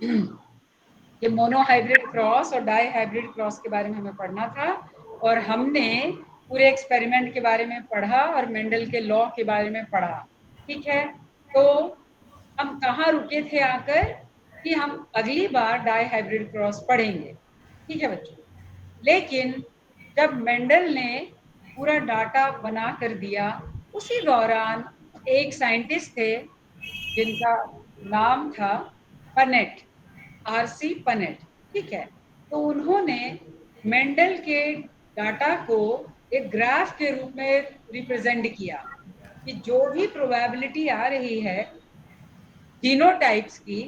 ये monohybrid cross और die hybrid cross के बारे में हमें पढ़ना था, और हमने पूरे एक्सपेरिमेंट के बारे में पढ़ा और मेंडल के लॉ के बारे में पढ़ा। ठीक है, तो हम कहाँ रुके थे आकर कि हम अगली बार डाई हाइब्रिड क्रॉस पढ़ेंगे। ठीक है बच्चों, लेकिन जब मेंडल ने पूरा डाटा बना कर दिया, उसी दौरान एक साइंटिस्ट थे जिनका नाम था पनेट, आरसी पनेट। ठीक है, तो उन्होंने मेंडल के डाटा को एक ग्राफ के रूप में रिप्रेजेंट किया कि जो भी प्रोबेबिलिटी आ रही है जीनोटाइप्स की,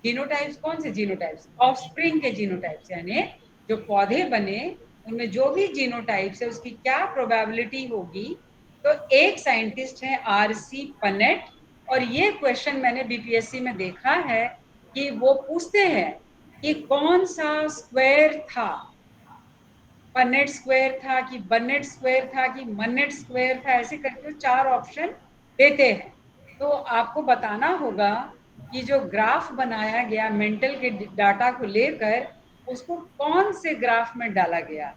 जीनोटाइप्स कौन से जीनोटाइप्स, ऑफस्प्रिंग के जीनोटाइप्स, यानी जो पौधे बने उनमें जो भी जीनोटाइप्स है उसकी क्या प्रोबेबिलिटी होगी। तो एक साइंटिस्ट है आरसी पनेट, और ये क्वेश्चन मैंने बीपीएससी में देखा है कि वो पूछते हैं कि कौन सा स्क्वायर था, पनेट स्क्वायर था कि बनेट स्क्वायर था कि मनेट स्क्वायर था, ऐसे करके 4 ऑप्शन देते हैं। तो आपको बताना होगा कि जो ग्राफ बनाया गया मेंटल के डाटा को लेकर, उसको कौन से ग्राफ में डाला गया।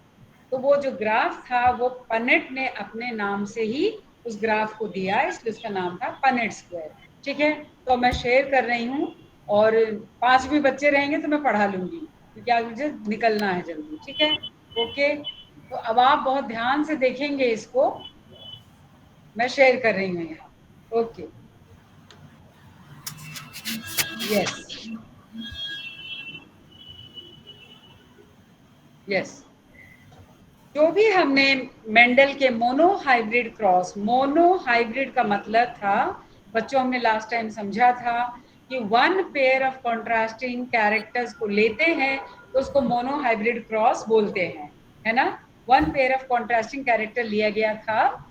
तो वो जो ग्राफ था वो पनेट ने अपने नाम से ही उस ग्राफ को दिया, इसलिए उसका नाम था पनेट स्क्वायर। ठीक है, तो मैं शेयर कर रही हूँ, और 5 भी बच्चे रहेंगे तो मैं पढ़ा लूंगी, क्योंकि आज मुझे निकलना है जल्दी। ठीक है, ओके, तो अब आप बहुत ध्यान से देखेंगे इसको, मैं शेयर कर रही हूँ यहाँ। ओके, यस यस, जो भी हमने मेंडल के मोनोहाइब्रिड क्रॉस, मोनोहाइब्रिड का मतलब था बच्चों, हमने लास्ट टाइम समझा था कि 1 पेयर ऑफ कॉन्ट्रास्टिंग कैरेक्टर्स को लेते हैं तो उसको मोनोहाइब्रिड क्रॉस बोलते हैं, है ना। 1 पेयर ऑफ कॉन्ट्रास्टिंग कैरेक्टर लिया गया था,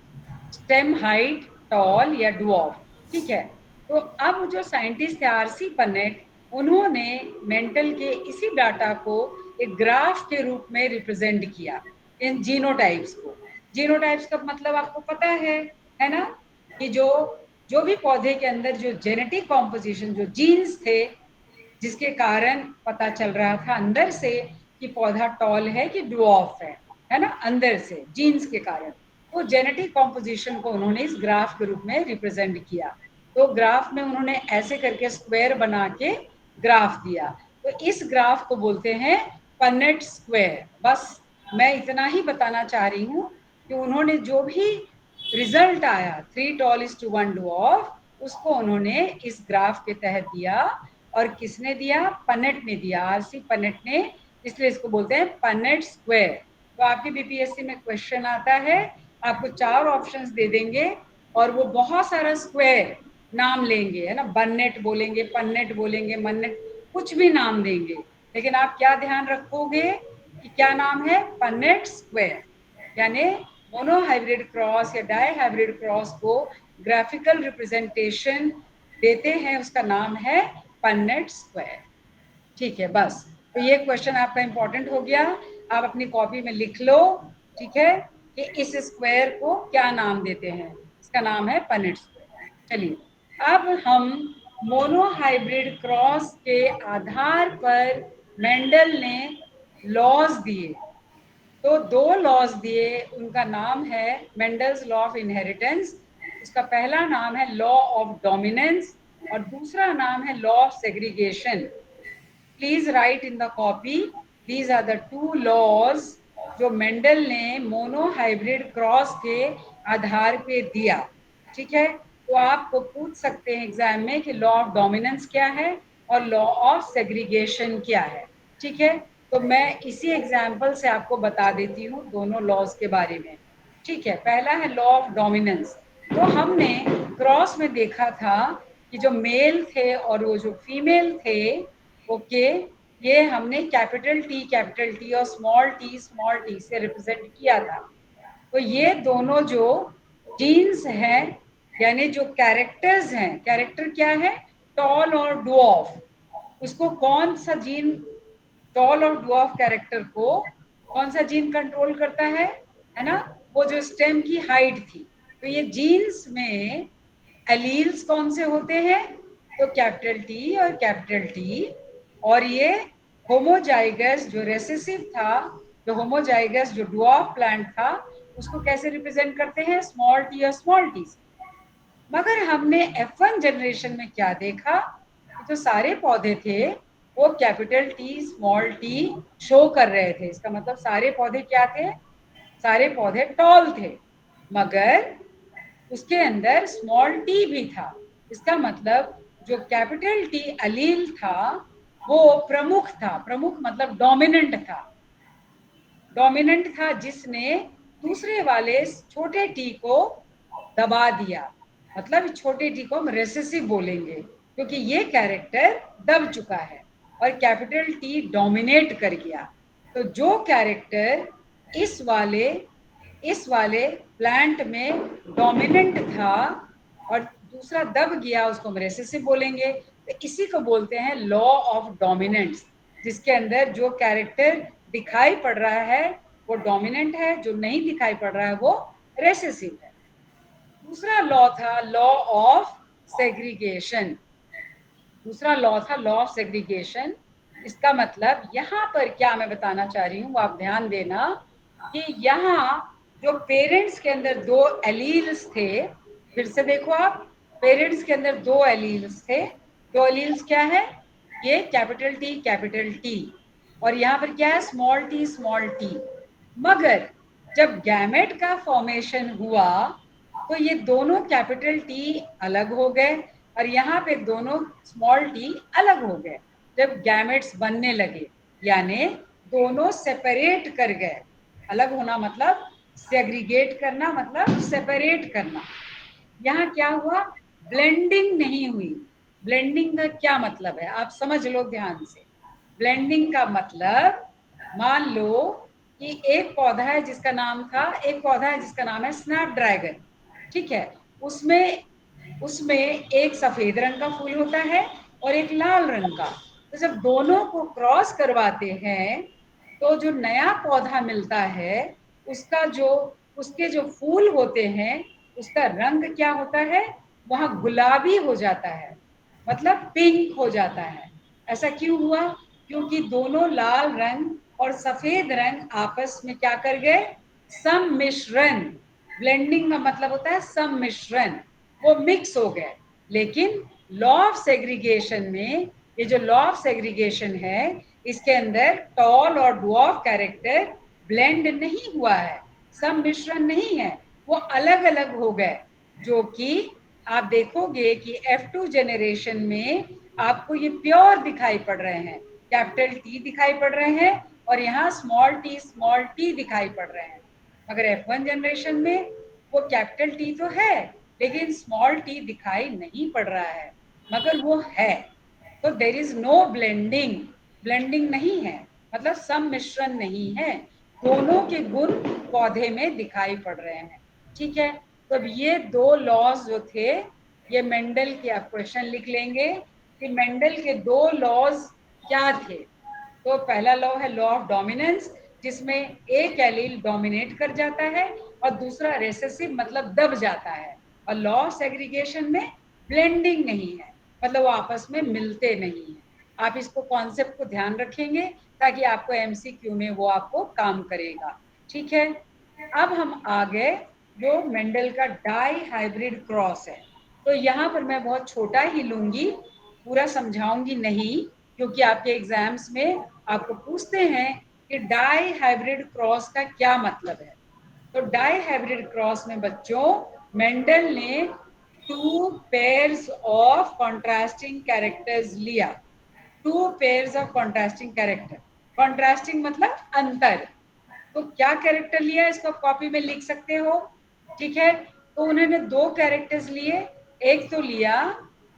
स्टेम हाइट, टॉल या डुऑफ। ठीक है, तो अब जो साइंटिस्ट थे आरसी पनेट, उन्होंने मेंटल के इसी डाटा को एक ग्राफ के रूप में रिप्रेजेंट किया, इन जीनोटाइप्स को। जीनोटाइप्स का मतलब आपको पता है ना, कि जो जो भी पौधे के अंदर जो जेनेटिक कॉम्पोजिशन, जो जीन्स थे, जिसके कारण पता चल रहा था अंदर से कि पौधा टॉल है कि ड्वार्फ है ना, अंदर से जीन्स के कारण। तो जेनेटिक कॉम्पोजिशन को उन्होंने इस ग्राफ के रूप में रिप्रेजेंट किया। तो ग्राफ में उन्होंने ऐसे करके स्क्वायर बना के ग्राफ दिया, तो इस ग्राफ को बोलते हैं पनेट स्क्वायर। बस मैं इतना ही बताना चाह रही हूँ कि उन्होंने जो भी रिजल्ट आया 3 टॉल इज टू 1 ड्वार्फ, उसको उन्होंने इस ग्राफ के तहत दिया। और किसने दिया, पनेट ने दिया, आरसी पनेट ने, इसलिए इसको बोलते हैं पनेट स्क्वायर। तो आपके बीपीएससी में क्वेश्चन आता है, आपको 4 ऑप्शंस दे देंगे और वो बहुत सारा स्क्वायर नाम लेंगे, है ना, बन्नेट बोलेंगे, पन्नेट बोलेंगे, मन्नेट, कुछ भी नाम देंगे, लेकिन आप क्या ध्यान रखोगे कि क्या नाम है, पन्नेट स्क्वायर। यानी मोनोहाइब्रिड क्रॉस या डाई हाइब्रिड क्रॉस को ग्राफिकल रिप्रेजेंटेशन देते हैं, उसका नाम है पन्नेट स्क्वायर। ठीक है, बस, तो ये क्वेश्चन आपका इंपॉर्टेंट हो गया, आप अपनी कॉपी में लिख लो। ठीक है, कि इस स्क्वायर को क्या नाम देते हैं, इसका नाम है पन्नेट स्क्वायर। चलिए, अब हम मोनोहाइब्रिड क्रॉस के आधार पर मेंडल ने लॉज दिए। तो 2 लॉज दिए, उनका नाम है मेंडल्स लॉ ऑफ इनहेरिटेंस। उसका पहला नाम है लॉ ऑफ डोमिनेंस और दूसरा नाम है law of segregation. Please write in the copy, these are the 2 laws जो मेंडल ने मोनोहाइब्रिड क्रॉस के आधार पे दिया। ठीक है, तो आपको पूछ सकते हैं एग्जाम में कि लॉ ऑफ डोमिनेंस क्या है और लॉ ऑफ सेग्रीगेशन क्या है। ठीक है, तो मैं इसी एग्जाम्पल से आपको बता देती हूँ दोनों लॉज के बारे में। ठीक है, पहला है लॉ ऑफ डोमिनेंस। तो हमने क्रॉस में देखा था कि जो मेल थे और वो जो फीमेल थे, ओके, ये हमने कैपिटल टी और स्मॉल टी से रिप्रेजेंट किया था। तो ये दोनों जो जीन्स हैं, यानी जो कैरेक्टर्स हैं, कैरेक्टर क्या है, टॉल और डुऑफ, उसको कौन सा जीन, टॉल और डुऑफ कैरेक्टर को कौन सा जीन कंट्रोल करता है ना, वो जो स्टेम की हाइट थी। तो ये जीन्स में एलील्स कौन से होते हैं, तो कैपिटल टी और कैपिटल टी, और ये होमोजाइगस जो रेसेसिव था, जो होमोजाइगस जो ड्वार्फ प्लांट था, उसको कैसे रिप्रेजेंट करते हैं, स्मॉल टी और स्मॉल टी। मगर हमने F1 जनरेशन में क्या देखा कि जो सारे पौधे थे वो capital T small T show कर रहे थे। इसका मतलब सारे पौधे क्या थे, सारे पौधे टॉल थे, मगर उसके अंदर स्मॉल टी भी था। इसका मतलब जो कैपिटल टी अलील था वो प्रमुख था, प्रमुख मतलब डोमिनेंट था, डोमिनेंट था, जिसने दूसरे वाले छोटे टी को दबा दिया। मतलब छोटे टी को हम रेसेसिव बोलेंगे क्योंकि ये कैरेक्टर दब चुका है और कैपिटल टी डोमिनेट कर गया। तो जो कैरेक्टर इस वाले प्लांट में डोमिनेंट था और दूसरा दब गया, उसको हम रेसेसिव बोलेंगे। तो इसी को बोलते हैं लॉ ऑफ डोमिनेंस, जिसके अंदर जो कैरेक्टर दिखाई पड़ रहा है वो डोमिनेंट है, जो नहीं दिखाई पड़ रहा है वो रेसेसिव है। दूसरा लॉ था लॉ ऑफ सेग्रीगेशन, दूसरा लॉ था लॉ ऑफ सेग्रीगेशन। इसका मतलब यहाँ पर क्या मैं बताना चाह रही हूँ वो आप ध्यान देना कि यहाँ जो पेरेंट्स के अंदर दो एलील्स थे, फिर से देखो आप, पेरेंट्स के अंदर दो एलील्स थे। दो एलील्स क्या है, ये कैपिटल टी और यहाँ पर क्या है, स्मॉल टी। मगर जब गैमेट का फॉर्मेशन हुआ तो ये दोनों कैपिटल टी अलग हो गए और यहाँ पे दोनों स्मॉल टी अलग हो गए जब गैमेट्स बनने लगे, यानी दोनों सेपरेट कर गए। अलग होना मतलब सेग्रीगेट करना, मतलब सेपरेट करना। यहाँ क्या हुआ, ब्लेंडिंग नहीं हुई। ब्लेंडिंग का क्या मतलब है आप समझ लो ध्यान से। ब्लेंडिंग का मतलब, मान लो कि एक पौधा है जिसका नाम था, एक पौधा है जिसका नाम है स्नैपड्रैगन, ठीक है। उसमें उसमें एक सफेद रंग का फूल होता है और एक लाल रंग का। तो जब दोनों को क्रॉस करवाते हैं तो जो नया पौधा मिलता है उसका जो उसके जो फूल होते हैं उसका रंग क्या होता है, वहां गुलाबी हो जाता है, मतलब पिंक हो जाता है। ऐसा क्यों हुआ, क्योंकि दोनों लाल रंग और सफेद रंग आपस में क्या कर गए, सम्मिश्रण। ब्लेंडिंग का मतलब होता है सम्मिश्रण, वो मिक्स हो गए। लेकिन लॉ ऑफ सेग्रीगेशन में, ये जो लॉ ऑफ सेग्रीगेशन है इसके अंदर टॉल और ड्वार्फ कैरेक्टर ब्लेंड नहीं हुआ है, सम्मिश्रण नहीं है, वो अलग अलग हो गए। जो कि आप देखोगे कि F2 जनरेशन में आपको ये प्योर दिखाई पड़ रहे हैं, कैपिटल टी दिखाई पड़ रहे हैं और यहाँ स्मॉल टी दिखाई पड़ रहे हैं। मगर F1 जनरेशन में वो कैपिटल टी तो है लेकिन स्मॉल टी दिखाई नहीं पड़ रहा है, मगर वो है। तो there is no blending, blending नहीं है मतलब सम्मिश्रण नहीं है, दोनों के गुण पौधे में दिखाई पड़ रहे हैं, ठीक है। तो अब ये दो लॉज जो थे, ये मेंडल के, आप क्वेश्चन लिख लेंगे कि मेंडल के दो लॉज क्या थे। तो पहला लॉ है लॉ ऑफ डोमिनेंस, जिसमें एक एलील डोमिनेट कर जाता है और दूसरा रेसेसिव मतलब दब जाता है। और लॉ ऑफ सेग्रीगेशन में ब्लेंडिंग नहीं है, मतलब वो आपस में मिलते नहीं है। आप इसको कॉन्सेप्ट को ध्यान रखेंगे ताकि आपको एमसीक्यू में वो आपको काम करेगा, ठीक है। अब हम आगे, जो मेंडल का डाई हाइब्रिड क्रॉस है, तो यहाँ पर मैं बहुत छोटा ही लूंगी, पूरा समझाऊंगी नहीं, क्योंकि आपके एग्जाम्स में आपको पूछते हैं कि डाई हाइब्रिड क्रॉस का क्या मतलब है। तो डाई हाइब्रिड क्रॉस में बच्चों मेंडल ने two pairs of contrasting characters लिया, two pairs of contrasting character. Contrasting मतलब अंतर। तो क्या कैरेक्टर लिया, इसको कॉपी में लिख सकते हो, ठीक है। तो उन्होंने दो कैरेक्टर्स लिए, एक तो लिया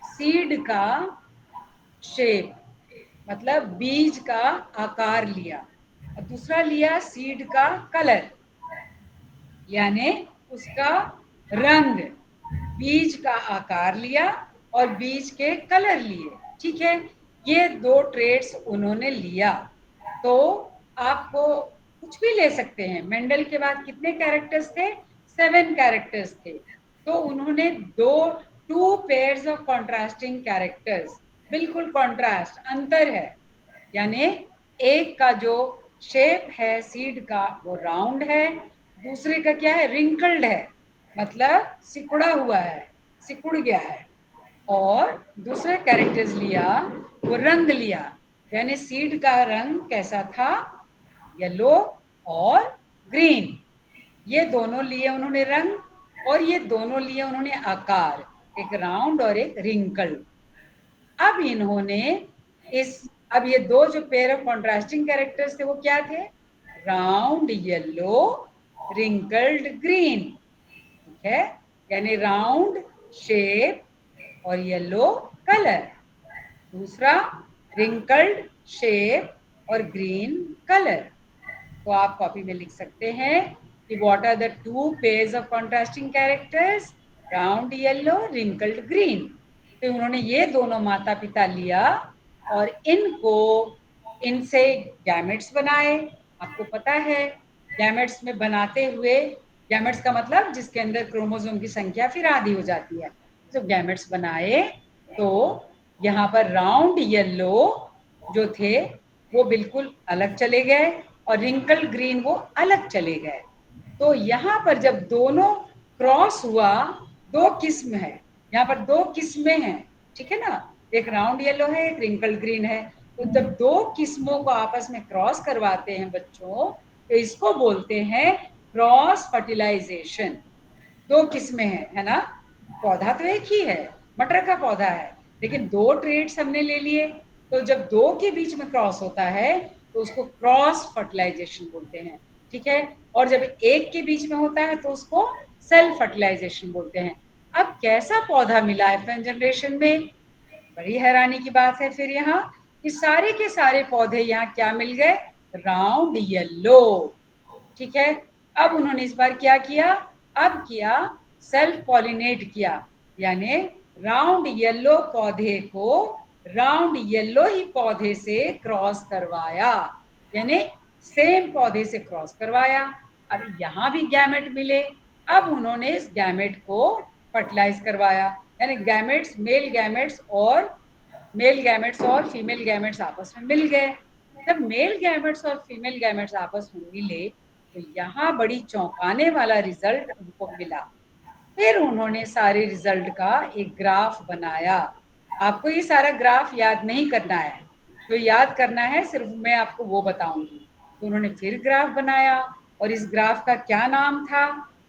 सीड का शेप, मतलब बीज का आकार लिया, और दूसरा लिया सीड का कलर, यानी उसका रंग। बीज का आकार लिया और बीज के कलर लिए, ठीक है। ये दो ट्रेड्स उन्होंने लिया। तो आपको कुछ भी ले सकते हैं। मेंडल के बाद कितने कैरेक्टर्स थे, 7 कैरेक्टर्स थे। तो उन्होंने to pairs of contrasting characters, बिल्कुल कॉन्ट्रास्ट अंतर है, यानी एक का जो शेप है सीड का वो राउंड है, दूसरे का क्या है, रिंकल्ड है, मतलब सिकुड़ा हुआ है, सिकुड़ गया है। और दूसरे कैरेक्टर्स लिया, वो रंग लिया, यानी सीड का रंग कैसा था, येलो और ग्रीन। ये दोनों लिए उन्होंने रंग, और ये दोनों लिए उन्होंने आकार, एक राउंड और एक रिंकल। अब इन्होंने इस, अब ये दो जो पेयर ऑफ कॉन्ट्रास्टिंग कैरेक्टर्स थे वो क्या थे, राउंड येलो, रिंकल्ड ग्रीन। ठीक है, यानी राउंड शेप और येलो कलर, दूसरा रिंकल्ड शेप और ग्रीन कलर। तो आप कॉपी में लिख सकते हैं कि what are the two pairs of contrasting characters, round yellow, wrinkled green. तो उन्होंने ये दोनों माता पिता लिया और इनको, इनसे गैमेट्स बनाए। आपको पता है गैमेट्स में बनाते हुए, गैमेट्स का मतलब जिसके अंदर क्रोमोसोम की संख्या फिर आधी हो जाती है, तो गैमेट्स बनाए। तो यहाँ पर राउंड येलो जो थे वो बिल्कुल अलग चले गए और रिंकल ग्रीन वो अलग चले गए। तो यहाँ पर जब दोनों क्रॉस हुआ, दो किस्म है, यहाँ पर दो किस्में हैं, ठीक है ना, एक राउंड येलो है, एक रिंकल ग्रीन है। तो जब दो किस्मों को आपस में क्रॉस करवाते हैं बच्चों, तो इसको बोलते हैं क्रॉस फर्टिलाइजेशन। दो किस्में हैं, है ना, पौधा तो एक ही है, मटर का पौधा है, लेकिन दो ट्रेड्स हमने ले लिए। तो जब दो के बीच में क्रॉस होता है तो उसको क्रॉस फर्टिलाइजेशन बोलते हैं। ठीक है, और जब एक के बीच में होता है तो उसको सेल्फ फर्टिलाइजेशन बोलते हैं। अब कैसा पौधा मिला है फर्स्ट जनरेशन में, बड़ी हैरानी की बात है फिर यहाँ कि सारे के सारे पौधे यहाँ क्या मिल गए, राउंड येलो। ठीक है, अब उन्होंने इस बार क्या किया, अब किया सेल्फ पॉलिनेट किया, यानी राउंड येलो पौधे को राउंड येलो ही पौधे से क्रॉस करवाया, यानी सेम पौधे से क्रॉस करवाया। अब यहाँ भी गैमेट मिले, अब उन्होंने इस गैमेट को फर्टिलाइज करवाया, यानी मेल गैमेट्स और फीमेल गैमेट्स आपस में मिल गए। जब मेल गैमेट्स और फीमेल गैमेट्स आपस में मिले तो यहाँ बड़ी चौंकाने वाला रिजल्ट उनको मिला। फिर उन्होंने सारे रिजल्ट का एक ग्राफ बनाया। आपको ये सारा ग्राफ याद नहीं करना है, जो याद करना है सिर्फ मैं आपको वो बताऊंगी। तो उन्होंने फिर ग्राफ बनाया और इस ग्राफ का क्या नाम था,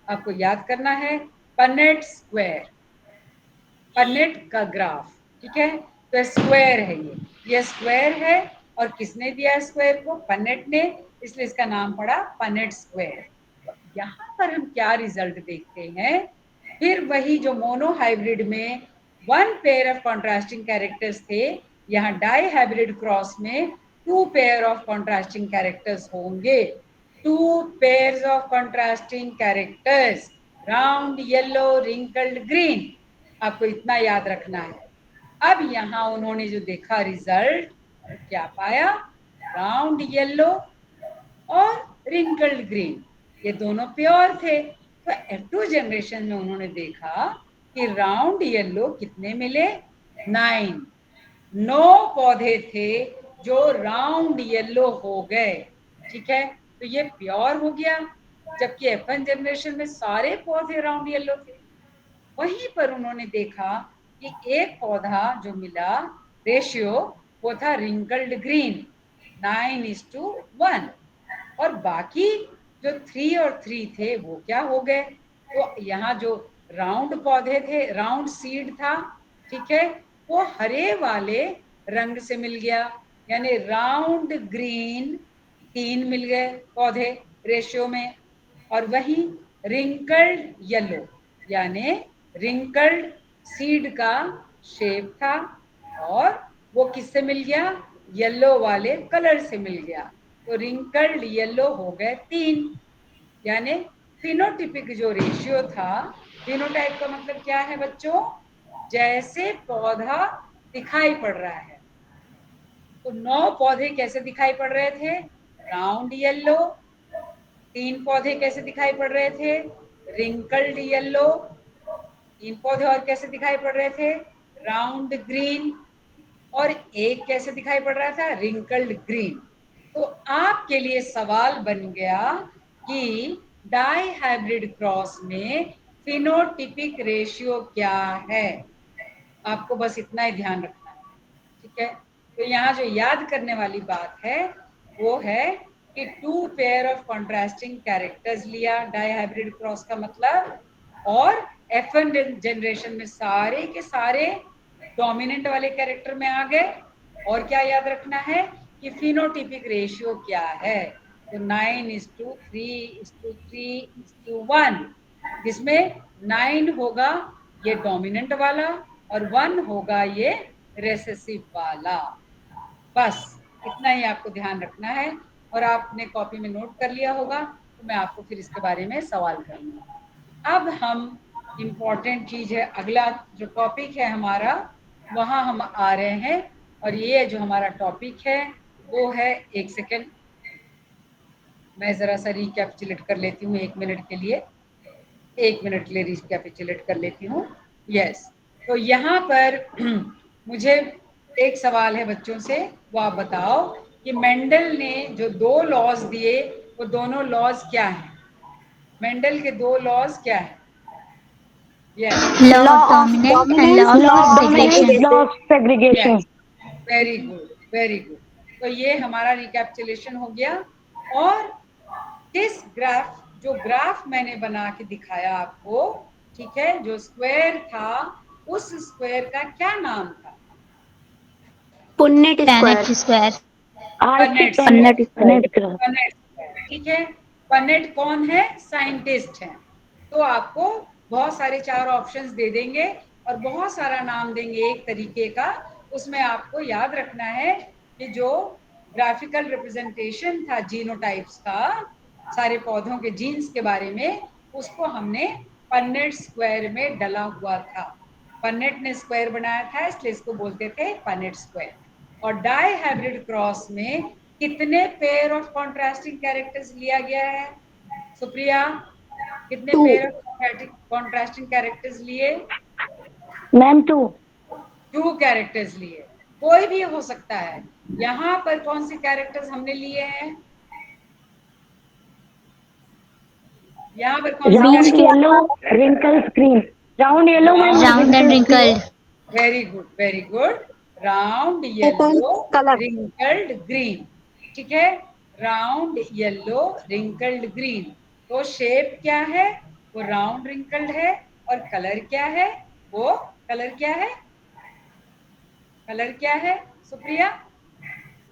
आपको याद करना है, पनेट स्क्वायर, पनेट का ग्राफ। ठीक है, तो स्क्वायर है ये स्क्वायर है, और किसने दिया स्क्वायर को, पनेट ने, इसलिए इसका नाम पड़ा पनेट स्क्वायर। तो यहाँ पर हम क्या रिजल्ट देखते हैं, फिर वही जो मोनो हाइब्रिड में one pair of contrasting characters थे, यहाँ डाई हाइब्रिड क्रॉस में two pair of contrasting characters होंगे, two pairs of contrasting characters, round yellow, wrinkled green. आपको इतना याद रखना है। अब यहाँ उन्होंने जो देखा रिजल्ट, तो क्या पाया, राउंड येलो और रिंकल्ड ग्रीन, ये दोनों प्योर थे। तो F2 जनरेशन में उन्होंने देखा कि राउंड येलो कितने मिले, 9, 9 पौधे थे जो राउंड येलो हो गए। ठीक है, तो ये प्योर हो गया, जबकि F1 जनरेशन में सारे पौधे राउंड येलो थे। वहीं पर उन्होंने देखा कि एक पौधा जो मिला, रेशियो, वो था रिंकल्ड ग्रीन, 9:1, और बाकी जो 3 और 3 थे वो क्या हो गए, तो यहाँ जो राउंड पौधे थे, राउंड सीड था, ठीक है, वो हरे वाले रंग से मिल गया, यानी राउंड ग्रीन 3 मिल गए पौधे रेशियो में, और वही रिंकल्ड येलो, यानी रिंकल्ड सीड का शेप था, और वो किससे मिल गया, येलो वाले कलर से मिल गया। तो रिंकल्ड येलो हो गए 3, यानी फिनोटिपिक जो रेशियो था, फिनोटाइप का मतलब क्या है बच्चों, जैसे पौधा दिखाई पड़ रहा है। तो 9 पौधे कैसे दिखाई पड़ रहे थे, राउंड येलो, 3 पौधे कैसे दिखाई पड़ रहे थे, रिंकल्ड येलो, 3 पौधे और कैसे दिखाई पड़ रहे थे, राउंड ग्रीन, और एक कैसे दिखाई पड़ रहा था, रिंकल्ड ग्रीन। तो आपके लिए सवाल बन गया कि डाई हाइब्रिड क्रॉस में फिनोटिपिक रेशियो क्या है। आपको बस इतना ही ध्यान रखना है, ठीक है। तो यहाँ जो याद करने वाली बात है वो है कि 2 पेयर ऑफ कॉन्ट्रास्टिंग कैरेक्टर्स लिया डाई हाइब्रिड क्रॉस का मतलब, और F1 जनरेशन में सारे के सारे डोमिनेंट वाले कैरेक्टर में आ गए। और क्या याद रखना है कि फिनोटिपिक रेशियो क्या है, तो 9:3:3:1, जिसमें 9 होगा ये डोमिनेंट वाला और 1 होगा ये रेसेसिव वाला। बस इतना ही आपको ध्यान रखना है, और आपने कॉपी में नोट कर लिया होगा, तो मैं आपको फिर इसके बारे में सवाल करूंगा। अब हम इम्पोर्टेंट चीज है, अगला जो टॉपिक है हमारा वहां हम आ रहे हैं, और ये जो हमारा टॉपिक है वो है, एक सेकेंड मैं जरा सा रिकैपिचुलेट कर लेती हूँ 1 मिनट के लिए, 1 मिनट के लिए रिकैपिचुलेट कर लेती हूँ। यस, तो यहाँ पर मुझे एक सवाल है बच्चों से, वो आप बताओ कि मेंडल ने जो 2 लॉज दिए वो दोनों लॉज क्या हैं। मेंडल के 2 लॉज क्या हैं? Yes, Law of dominance and law of segregation. law of segregation. Yes, very good, very good. तो ये हमारा रिकैपिचुलेशन हो गया। और दिस ग्राफ, जो ग्राफ मैंने बना के दिखाया आपको, ठीक है, जो स्क्वायर था उस स्क्वायर का क्या नाम था? Punnett Punnett square. square. Punnett Punnett square, square. Punnett square, ठीक है। पनेट कौन है? साइंटिस्ट हैं। तो आपको बहुत सारे 4 ऑप्शंस दे देंगे और बहुत सारा नाम देंगे एक तरीके का। उसमें आपको याद रखना है कि जो ग्राफिकल रिप्रेजेंटेशन था जीनोटाइप्स का, सारे पौधों के जीन्स के बारे में, उसको हमने पन्नेट स्क्वायर में डला हुआ था। पन्नेट ने स्क्वायर बनाया था, इसलिए इसको बोलते थे पन्नेट स्क्वायर। और डाई हाइब्रिड क्रॉस में कितने पेयर ऑफ कॉन्ट्रास्टिंग कैरेक्टर्स लिया गया है सुप्रिया? कितने Two. Pair of contrasting characters लिए? Ma'am, 2. 2 कैरेक्टर्स लिए। कोई भी हो सकता है। यहाँ पर कौन से कैरेक्टर्स हमने लिए हैं? यहाँ पर कौन से Round character? yellow, wrinkles green. Round yellow, ma'am, round, and Round and wrinkles green. wrinkled. Yellow, very good, very good. Round Second, yellow, color. Wrinkled green, ठीक है। Round yellow, wrinkled green. तो शेप क्या है? वो round wrinkled है। और colour क्या है? वो कलर क्या है? कलर क्या है Supriya?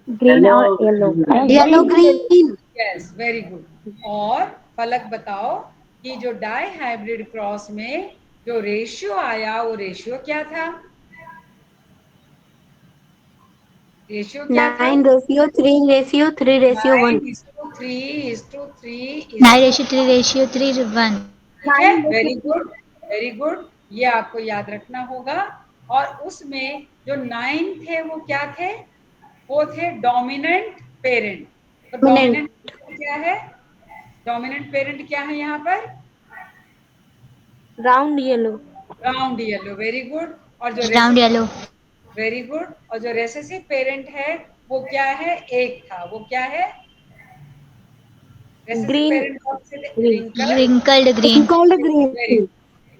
Green or yellow. Yellow Green. green. Yes, very good. और फलक बताओ कि जो डाई हाइब्रिड क्रॉस में जो रेशियो आया वो रेशियो क्या था? रेशियो क्या थे? 9:3:3:1. 9:3:3:3। 9:3:3:1. ठीक है, वेरी गुड, वेरी गुड। ये आपको याद रखना होगा। और उसमें जो 9 थे वो क्या थे? वो थे डोमिनेंट पेरेंट। तो Dominant. डोमिनेंट क्या है? डोमिनेंट पेरेंट क्या है यहाँ पर? Round yellow. Round yellow, very good. और जो Round recessive, yellow. Very good. और जो रेसेसिव पेरेंट है वो क्या है? एक था, वो क्या है? Recessive Green. पेरेंट कौन से थे? Green. Wrinkle, Wrinkled green. Wrinkled green. Very,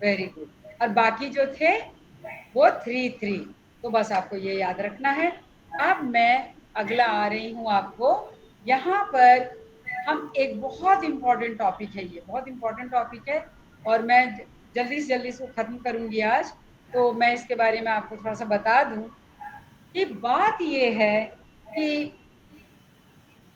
very good. और बाकी जो थे वो 3:3। तो बस आपको ये याद रखना है। अब मैं अगला आ रही हूँ आपको, यहाँ पर हम एक बहुत इंपॉर्टेंट टॉपिक है, ये बहुत इंपॉर्टेंट टॉपिक है, और मैं जल्दी से जल्दी इसको खत्म करूंगी आज। तो मैं इसके बारे में आपको थोड़ा सा बता दूं कि बात ये है कि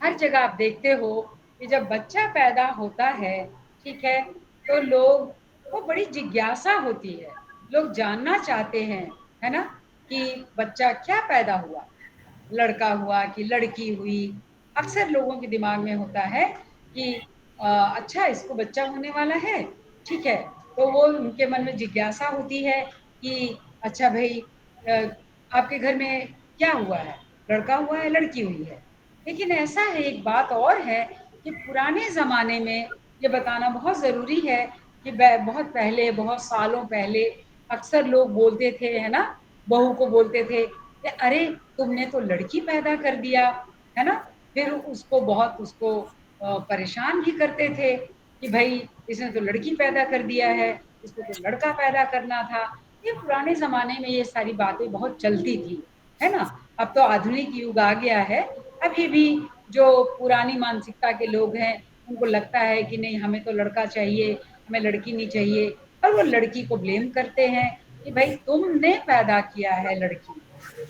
हर जगह आप देखते हो कि जब बच्चा पैदा होता है, ठीक है, तो लोग को बड़ी जिज्ञासा होती है, लोग जानना चाहते हैं, है ना, कि बच्चा क्या पैदा हुआ, लड़का हुआ कि लड़की हुई। अक्सर लोगों के दिमाग में होता है कि अच्छा इसको बच्चा होने वाला है, ठीक है। तो वो उनके मन में जिज्ञासा होती है कि अच्छा भाई, आपके घर में क्या हुआ है, लड़का हुआ है, लड़की हुई है। लेकिन ऐसा है, एक बात और है कि पुराने ज़माने में ये बताना बहुत ज़रूरी है कि बहुत पहले, बहुत सालों पहले अक्सर लोग बोलते थे, है ना, बहू को बोलते थे अरे तुमने तो लड़की पैदा कर दिया, है ना। फिर उसको बहुत उसको परेशान भी करते थे कि भाई इसने तो लड़की पैदा कर दिया है, इसको तो लड़का पैदा करना था। ये पुराने जमाने में ये सारी बातें बहुत चलती थी, है ना। अब तो आधुनिक युग आ गया है। अभी भी जो पुरानी मानसिकता के लोग हैं उनको लगता है कि नहीं हमें तो लड़का चाहिए, हमें लड़की नहीं चाहिए, और वो लड़की को ब्लेम करते हैं कि भाई तुमने पैदा किया है लड़की,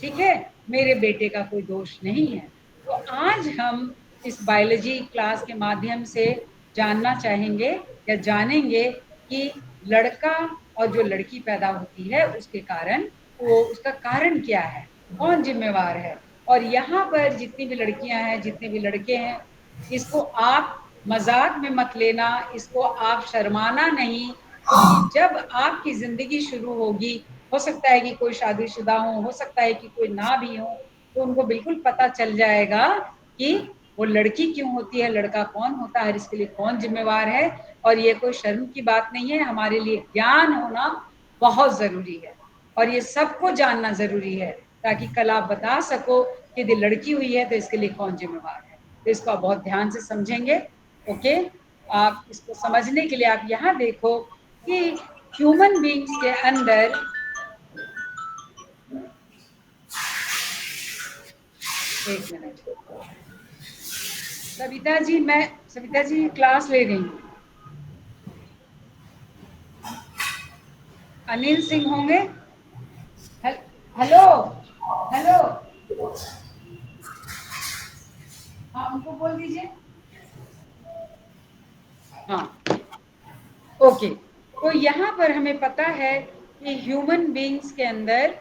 ठीक है, मेरे बेटे का कोई दोष नहीं है। तो आज हम इस बायोलॉजी क्लास के माध्यम से जानना चाहेंगे या जानेंगे कि लड़का और जो लड़की पैदा होती है उसके कारण, वो उसका कारण क्या है, कौन जिम्मेवार है। और यहाँ पर जितनी भी लड़कियां हैं, जितने भी लड़के हैं, इसको आप मजाक में मत लेना, इसको आप शर्माना नहीं, क्योंकि जब आपकी जिंदगी शुरू होगी, हो सकता है कि कोई शादीशुदा हो सकता है कि कोई ना भी हो, तो उनको बिल्कुल पता चल जाएगा कि वो लड़की क्यों होती है, लड़का कौन होता है, इसके लिए कौन जिम्मेवार है। और ये कोई शर्म की बात नहीं है, हमारे लिए ज्ञान होना बहुत जरूरी है और ये सबको जानना जरूरी है, ताकि कल आप बता सको कि यदि लड़की हुई है तो इसके लिए कौन जिम्मेवार है। तो इसको आप बहुत ध्यान से समझेंगे। ओके, आप इसको समझने के लिए आप यहाँ देखो कि ह्यूमन बींग्स के अंदर, एक मिनट, सविता जी क्लास ले रही हूँ। अनिल सिंह होंगे। हेलो हेलो, हाँ उनको बोल दीजिए। हाँ ओके, तो यहाँ पर हमें पता है कि ह्यूमन बींग्स के अंदर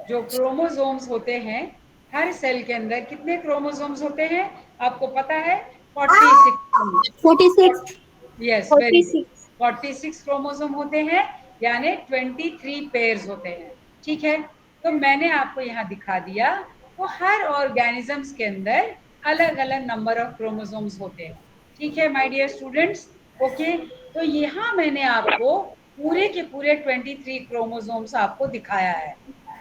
जो क्रोमोसोम्स होते हैं, हर सेल के अंदर कितने क्रोमोसोम्स होते हैं आपको पता है? 46। 46। Yes, very good. 46 क्रोमोसोम होते हैं, यानी 23 पेयर्स होते हैं, ठीक है। तो मैंने आपको यहाँ दिखा दिया, तो हर ऑर्गेनिजम्स के अंदर अलग अलग नंबर ऑफ क्रोमोसोम्स होते हैं, ठीक है माय डियर स्टूडेंट्स। ओके, तो यहाँ मैंने आपको पूरे के पूरे 23 क्रोमोसोम्स आपको दिखाया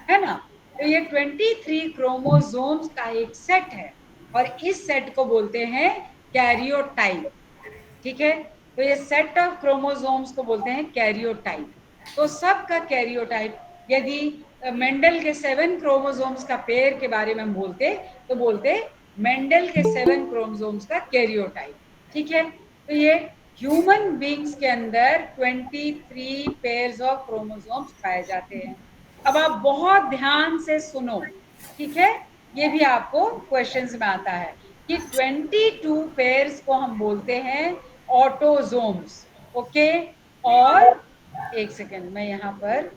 है ना। तो ये 23 क्रोमोसोम्स का एक सेट है और इस सेट को बोलते हैं कैरियोटाइप, ठीक है। तो ये सेट ऑफ क्रोमोसोम्स को बोलते हैं कैरियोटाइप। तो सबका कैरियोटाइप, यदि मेंडल के 7 क्रोमोसोम्स का पेयर के बारे में हम बोलते तो बोलते मेंडल के 7 क्रोमोसोम्स का कैरियोटाइप, ठीक है। तो ये ह्यूमन बींग्स के अंदर 23 पेयर्स ऑफ क्रोमोसोम्स पाए जाते हैं। अब आप बहुत ध्यान से सुनो, ठीक है, ये भी आपको क्वेश्चंस में आता है कि 22 पेयर्स को हम बोलते हैं ऑटोजोम्स, ओके। और एक सेकेंड, मैं यहाँ पर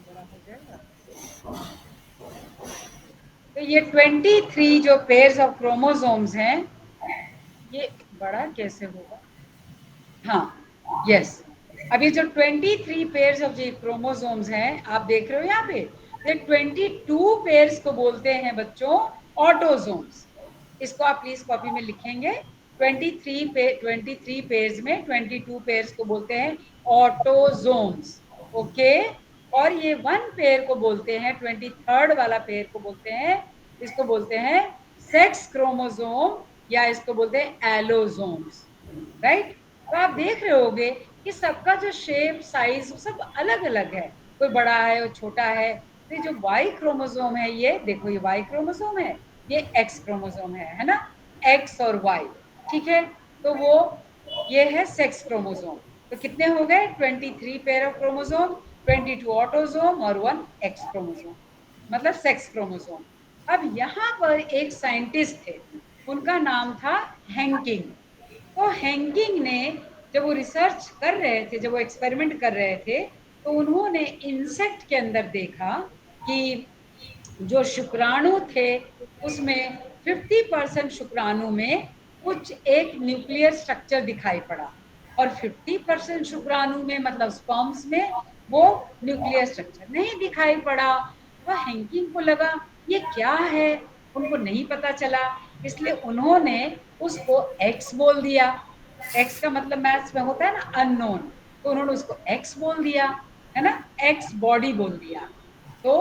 बड़ा हो जाएगा। तो ये 23 जो पेयर्स ऑफ क्रोमोसोम्स हैं, ये बड़ा कैसे होगा, हाँ यस। अब ये जो 23 पेयर्स ऑफ जो क्रोमोसोम्स हैं आप देख रहे हो यहाँ पे, ये 22 पेयर्स को बोलते हैं बच्चों ऑटोजोम्स। इसको आप प्लीज कॉपी में लिखेंगे, 23 पेयर्स में 22 पेयर्स को बोलते हैं ऑटोजोम्स, ओके। और ये 1 पेयर को बोलते हैं, 23rd वाला पेयर को बोलते हैं, इसको बोलते हैं सेक्स क्रोमोसोम या इसको बोलते हैं एलोसोम्स, राइट। तो आप देख रहे होगे कि सबका जो शेप साइज सब अलग अलग है, कोई बड़ा है वो छोटा है। तो जो वाई क्रोमोसोम है, ये देखो ये वाई क्रोमोसोम है, ये एक्स क्रोमोसोम है ना, एक्स और वाई, ठीक है। तो वो ये है सेक्स क्रोमोसोम। तो कितने हो गए? 23 पेयर ऑफ क्रोमोसोम, 22 ऑटोसोम और 1 एक्स क्रोमोसोम, मतलब सेक्स क्रोमोसोम। अब यहाँ पर एक साइंटिस्ट थे, उनका नाम था हैंकिंग। तो हैंकिंग ने जब वो रिसर्च कर रहे थे, जब वो एक्सपेरिमेंट कर रहे थे, तो उन्होंने इंसेक्ट के अंदर देखा कि जो शुक्राणु थे उसमें 50% शुक्राणु में कुछ एक न्यूक्लियर स्ट्रक्चर दिखाई पड़ा, और 50% शुक्राणु में मतलब स्पर्म्स में वो न्यूक्लियर स्ट्रक्चर नहीं दिखाई पड़ा। तो हैंकिंग को लगा ये क्या है, उनको नहीं पता चला, इसलिए उन्होंने उसको एक्स बोल दिया। एक्स का मतलब मैथ्स में होता है ना अननोन, तो उन्होंने उसको एक्स बोल दिया। है ना, एक्स बॉडी बोल दिया। तो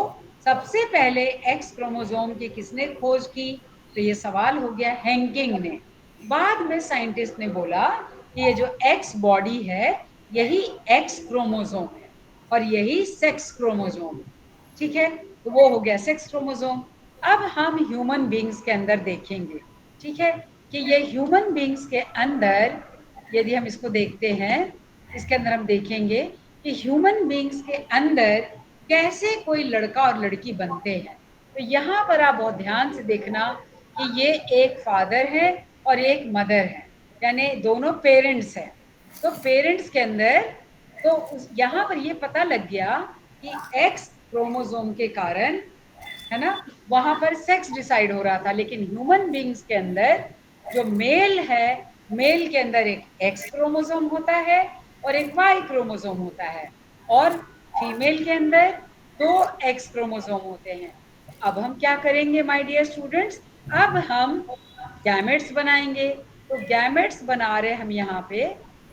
सबसे पहले एक्स क्रोमोसोम की किसने खोज की? तो ये सवाल हो गया हैंकिंग ने। बाद में साइंटिस्ट ने बोला कि ये जो एक्स बॉडी है यही एक्स क्रोमोसोम है और यही सेक्स क्रोमोसोम है। ठीक है, तो वो हो गया सेक्स क्रोमोसोम। अब हम ह्यूमन बींग्स के अंदर देखेंगे, ठीक है, कि ये ह्यूमन बींग्स के अंदर यदि हम इसको देखते हैं, इसके अंदर हम देखेंगे कि ह्यूमन बींग्स के अंदर कैसे कोई लड़का और लड़की बनते हैं। तो यहाँ पर आप बहुत ध्यान से देखना कि ये एक फादर है और एक मदर है, यानी दोनों पेरेंट्स हैं। तो पेरेंट्स के अंदर तो यहाँ पर ये पता लग गया कि एक्स क्रोमोसोम के कारण, है ना, वहां पर सेक्स डिसाइड हो रहा था। लेकिन ह्यूमन बींग्स के अंदर जो मेल है, मेल के अंदर एक एक्स क्रोमोसोम होता है और एक वाई क्रोमोसोम होता है, और फीमेल के अंदर दो एक्स क्रोमोसोम होते हैं। अब हम क्या करेंगे माय डियर स्टूडेंट्स? अब हम गैमेट्स बनाएंगे। तो गैमेट्स बना रहे हम यहाँ पे,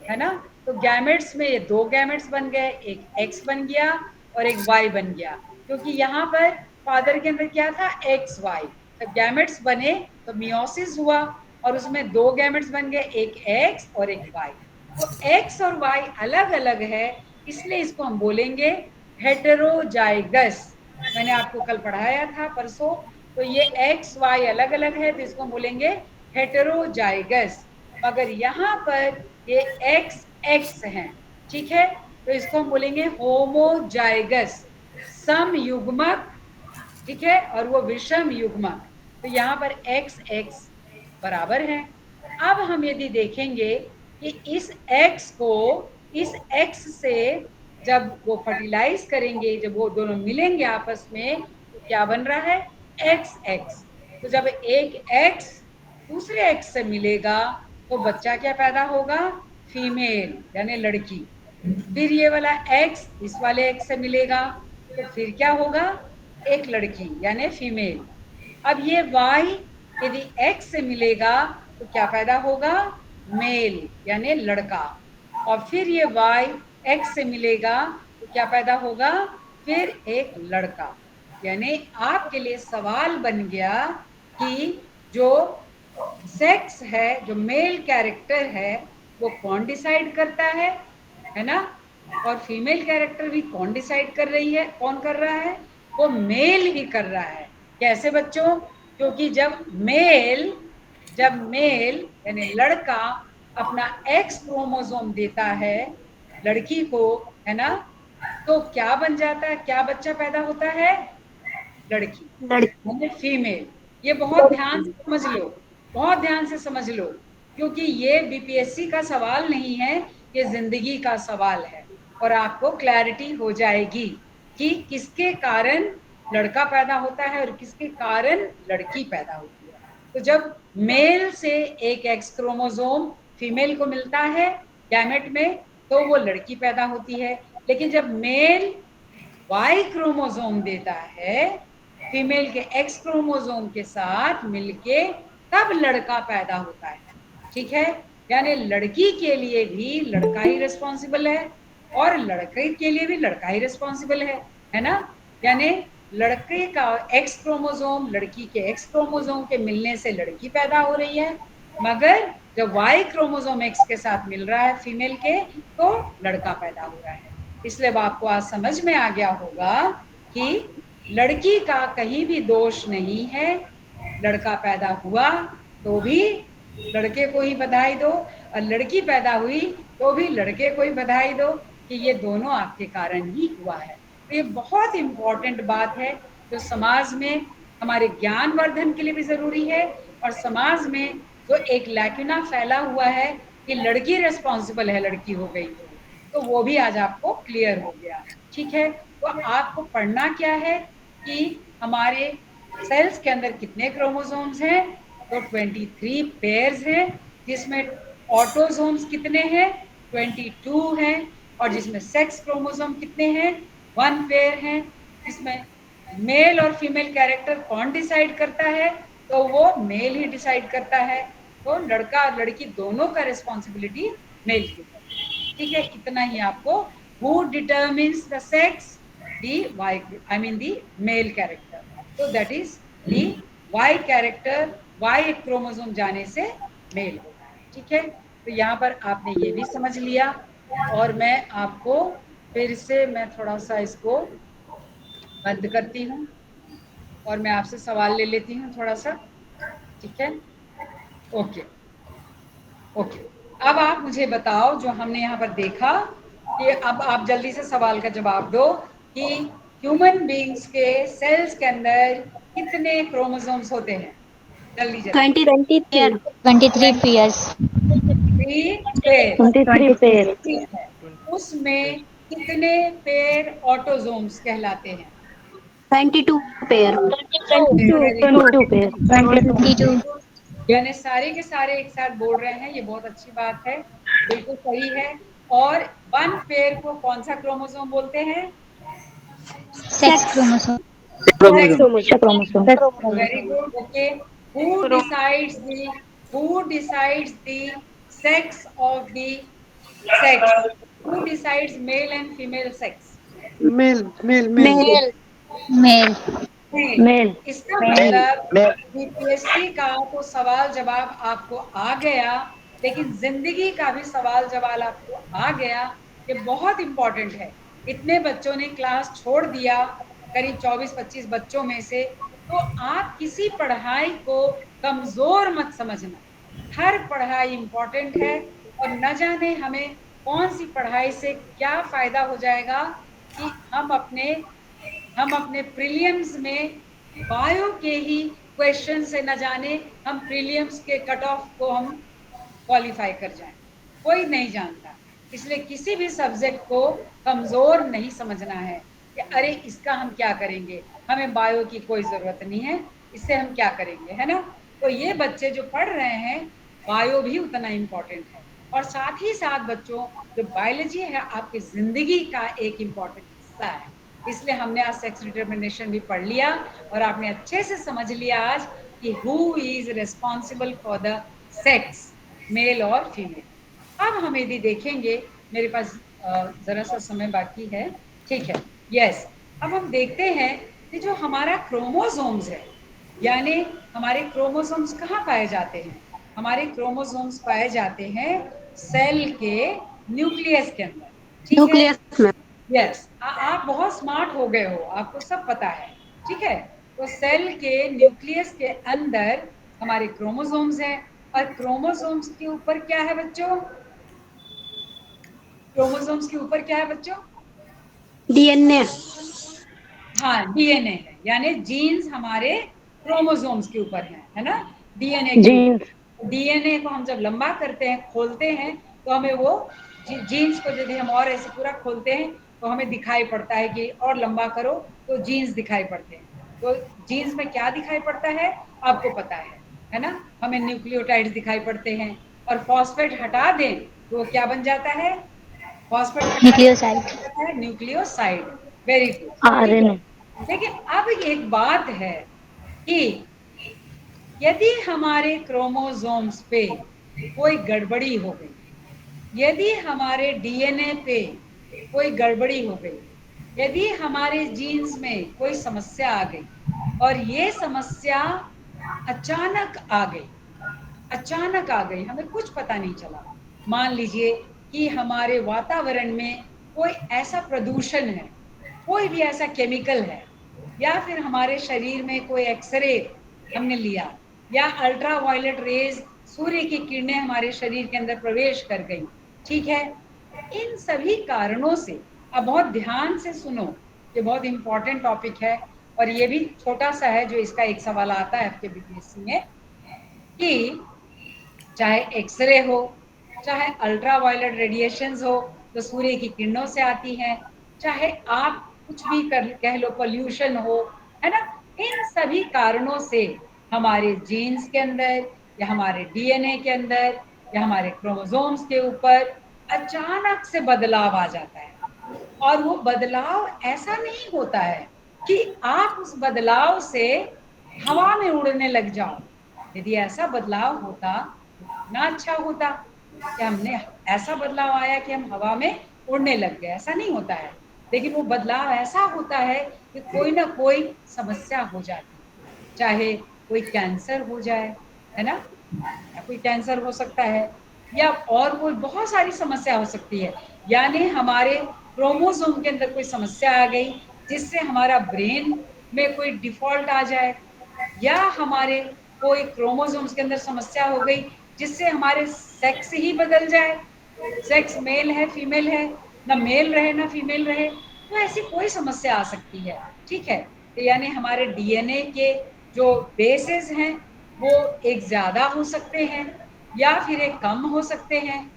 है ना। तो गैमेट्स में ये दो गैमेट्स बन गए, एक एक्स बन गया और एक वाई बन गया, क्योंकि यहाँ पर फादर के अंदर क्या था? X Y. जब गैमेट्स बने तो मियोसिस हुआ और उसमें दो गैमेट्स बन गए, एक एक्स और एक वाई। तो एक्स और वाई अलग अलग है, इसलिए इसको हम बोलेंगे हेटेरोजाइगस। मैंने आपको कल पढ़ाया था परसों। तो ये एक्स वाई अलग अलग है, तो इसको बोलेंगे हेटेरोजाइगस। मगर यहाँ पर ये एक्स एक्स है, ठीक है, तो इसको हम बोलेंगे होमोजाइगस, समयुग्मक, ठीक है, और वो विषम युग्मक। तो यहाँ पर एक्स एक्स बराबर है। अब हम यदि देखेंगे कि इस एक्स को इस एक्स से जब वो फर्टिलाइज करेंगे, जब वो दोनों मिलेंगे आपस में, तो क्या बन रहा है? X x. तो जब एक एक्स दूसरे एक्स से मिलेगा तो बच्चा क्या पैदा होगा? फीमेल, यानी लड़की। फिर ये वाला एक्स इस वाले एक्स से मिलेगा तो फिर क्या होगा? एक लड़की, यानी फीमेल। अब ये वाई यदि एक्स से मिलेगा तो क्या पैदा होगा? मेल, यानी लड़का। और फिर ये वाई एक्स से मिलेगा तो क्या पैदा होगा? फिर एक लड़का। यानी आपके लिए सवाल बन गया कि जो सेक्स है, जो मेल कैरेक्टर है, वो कौन डिसाइड करता है ना। और फीमेल कैरेक्टर भी कौन डिसाइड कर रही है, कौन कर रहा है? वो मेल ही कर रहा है। कैसे बच्चों? क्योंकि जब मेल यानी लड़का अपना एक्स क्रोमोसोम देता है लड़की को, है ना, तो क्या बन जाता है? क्या बच्चा पैदा होता है? लड़की, यानी फीमेल। ये बहुत ध्यान से समझ लो, बहुत ध्यान से समझ लो, क्योंकि ये बीपीएससी का सवाल नहीं है, ये जिंदगी का सवाल है। और आपको क्लैरिटी हो जाएगी कि किसके कारण लड़का पैदा होता है और किसके कारण लड़की पैदा होती है। तो जब मेल से एक एक्स क्रोमोसोम फीमेल को मिलता है गैमेट में, तो वो लड़की पैदा होती है। लेकिन जब मेल वाई क्रोमोसोम देता है फीमेल के एक्स क्रोमोसोम के साथ मिलके, तब लड़का पैदा होता है। ठीक है, यानी लड़की के लिए भी लड़का ही रिस्पॉन्सिबल है और लड़के के लिए भी लड़का ही रिस्पॉन्सिबल है ना। यानी लड़के का एक्स क्रोमोसोम लड़की के एक्स क्रोमोसोम के मिलने से लड़की पैदा हो रही है, मगर जब वाई क्रोमोसोम एक्स के साथ मिल रहा है फीमेल के, तो लड़का पैदा हो रहा है। इसलिए आपको आज समझ में आ गया होगा कि लड़की का कहीं भी दोष नहीं है। लड़का पैदा हुआ तो भी लड़के को ही बधाई दो, और लड़की पैदा हुई तो भी लड़के को ही बधाई दो कि ये दोनों आपके कारण ही हुआ है। तो ये बहुत इंपॉर्टेंट बात है जो समाज में हमारे ज्ञानवर्धन के लिए भी जरूरी है, और समाज में जो एक लैक्यूना फैला हुआ है कि लड़की रिस्पॉन्सिबल है लड़की हो गई तो वो भी आज आपको क्लियर हो गया। ठीक है, तो आपको पढ़ना क्या है कि हमारे सेल्स के अंदर कितने क्रोमोसोम्स हैं? तो 23 पेयर्स हैं, जिसमें ऑटोसोम्स कितने हैं? 22 हैं। और जिसमें सेक्स क्रोमोसोम कितने हैं? 1 पेयर हैं। जिसमें मेल और फीमेल कैरेक्टर कौन डिसाइड करता है? तो वो मेल ही डिसाइड करता है। तो लड़का और लड़की दोनों का रिस्पॉन्सिबिलिटी मेल की। ठीक है, इतना ही आपको Who determines the sex? The Y, I mean the male character. So that is the Y character, Y chromosome जाने से मेल होता है. ठीक है, तो यहाँ पर आपने ये भी समझ लिया. और मैं आपको फिर से मैं थोड़ा सा इसको बंद करती हूँ और मैं आपसे सवाल ले लेती हूँ थोड़ा सा. ठीक है, ओके ओके. अब आप मुझे बताओ जो हमने यहाँ पर देखा कि अब आप जल्दी से सवाल का जवाब दो कि ह्यूमन बींग्स के सेल्स के अंदर कितने क्रोमोसोम्स होते हैं. जल्दी जल्दी. 23 23 pairs. 23 पेयर. 23 पेयर ठीक है, उसमें कितने पेयर ऑटोजोम्स कहलाते हैं? 22 पेयर. 22 पेयर 22. यानी सारे के सारे एक साथ बोल रहे हैं, ये बहुत अच्छी बात है, बिल्कुल सही है. और वन पेयर को कौन सा क्रोमोसोम बोलते हैं? Sex chromosome. Chromosome very good. Okay. Who decides the sex of the sex? Who decides male and female sex? Male. Male. Male. इसका मतलब बीपीएससी का तो सवाल जवाब आपको आ गया, लेकिन जिंदगी का भी सवाल जवाब आपको आ गया. ये बहुत इंपॉर्टेंट है. इतने बच्चों ने क्लास छोड़ दिया, करीब 24-25 बच्चों में से. तो आप किसी पढ़ाई को कमजोर मत समझना. हर पढ़ाई इंपॉर्टेंट है और न जाने हमें कौन सी पढ़ाई से क्या फायदा हो जाएगा कि हम अपने प्रीलिम्स में बायो के ही क्वेश्चन से न जाने हम प्रीलिम्स के कट ऑफ को हम क्वालिफाई कर जाएं. कोई नहीं जानता. इसलिए किसी भी सब्जेक्ट को कमजोर नहीं समझना है कि अरे इसका हम क्या करेंगे, हमें बायो की कोई जरूरत नहीं है, इससे हम क्या करेंगे, है ना. तो ये बच्चे जो पढ़ रहे हैं, बायो भी उतना इम्पोर्टेंट है. और साथ ही साथ बच्चों, जो बायोलॉजी है आपकी जिंदगी का एक इम्पोर्टेंट हिस्सा है. इसलिए हमने आज सेक्स डिटर्मिनेशन भी पढ़ लिया और आपने अच्छे से समझ लिया आज कि who is responsible for the sex, male और फीमेल. अब हम यदि देखेंगे, मेरे पास जरा सा समय बाकी है. ठीक है, यस. अब हम देखते हैं कि जो हमारा क्रोमोसोम्स है, यानी हमारे क्रोमोसोम्स कहाँ पाए जाते हैं? हमारे क्रोमोसोम्स पाए जाते हैं सेल के न्यूक्लियस के अंदर. ठीक है, न्यूक्लियस में. यस. आप बहुत स्मार्ट हो गए हो, आपको सब पता है. ठीक है, तो सेल के न्यूक्लियस के अंदर हमारे क्रोमोसोम्स हैं. और क्रोमोसोम्स के ऊपर क्या है बच्चों? क्रोमोसोम्स के ऊपर क्या है बच्चों? डीएनए. हाँ, डीएनए है. यानी जीन्स हमारे क्रोमोसोम्स के ऊपर है ना. डीएनए के ऊपर. डीएनए को हम जब लंबा करते हैं, खोलते हैं, तो हमें वो जीन्स को यदि हम और ऐसे पूरा खोलते हैं तो हमें दिखाई पड़ता है कि और लंबा करो तो जीन्स दिखाई पड़ते हैं. तो जीन्स में क्या दिखाई पड़ता है आपको पता है ना. हमें न्यूक्लियोटाइड्स दिखाई पड़ते हैं. और फॉस्फेट हटा दें तो वो क्या बन जाता है? फॉस्फेट हटा Nucleoside. है न्यूक्लियोसाइड. Very good. आरएनए लेकिन अब एक बात है कि यदि हमारे क्रोमोसोम्स पे कोई गड़बड़ी हो गई, यदि हमारे डीएनए पे कोई गड़बड़ी हो गई, यदि हमारे जीन्स में कोई समस्या आ गई और ये समस्या अचानक आ गई, हमें कुछ पता नहीं चला. मान लीजिए कि हमारे वातावरण में कोई ऐसा प्रदूषण है, कोई भी ऐसा केमिकल है, या फिर हमारे शरीर में कोई एक्सरे हमने लिया, या अल्ट्रा वायलेट रेज, सूर्य की किरणें हमारे शरीर के अंदर प्रवेश कर गई. ठीक है, इन सभी कारणों से, अब बहुत ध्यान से सुनो, ये बहुत इंपॉर्टेंट टॉपिक है और ये भी छोटा सा है जो इसका एक सवाल आता है आपके बीपीएससी में कि चाहे एक्सरे हो, चाहे अल्ट्रा वायलेट रेडिएशंस हो जो सूर्य की किरणों से आती हैं, चाहे आप कुछ भी कह लो, पोल्यूशन हो, है ना. इन सभी कारणों से हमारे जीन्स के अंदर या हमारे डीएनए के अंदर या हमारे क्रोमोसोम्स के ऊपर अचानक से बदलाव आ जाता है. और वो बदलाव ऐसा नहीं होता है कि आप उस बदलाव से हवा में उड़ने लग जाओ. यदि ऐसा बदलाव होता तो कितना अच्छा होता कि हमने ऐसा बदलाव आया कि हम हवा में उड़ने लग गए, ऐसा नहीं होता है। लेकिन वो बदलाव ऐसा होता है कि कोई ना कोई समस्या हो जाती है, चाहे कोई कैंसर हो जाए, है ना, या कोई कैंसर हो सकता है, या और कोई बहुत सारी समस्या हो सकती है। यानी हमारे क्रोमोसोम के अंदर कोई समस्या आ गई जिससे हमारा ब्रेन में कोई डिफॉल्ट आ जाए, या हमारे कोई क्रोमोसोम्स के अंदर समस्या हो गई जिससे हमारे सेक्स ही बदल जाए, सेक्स मेल है फीमेल है, ना मेल रहे ना फीमेल रहे, तो ऐसी कोई समस्या आ सकती है। ठीक है, तो यानी हमारे डीएनए के जो बेसेस हैं वो एक ज्यादा हो सकते हैं, या फिर एक कम हो सकते हैं,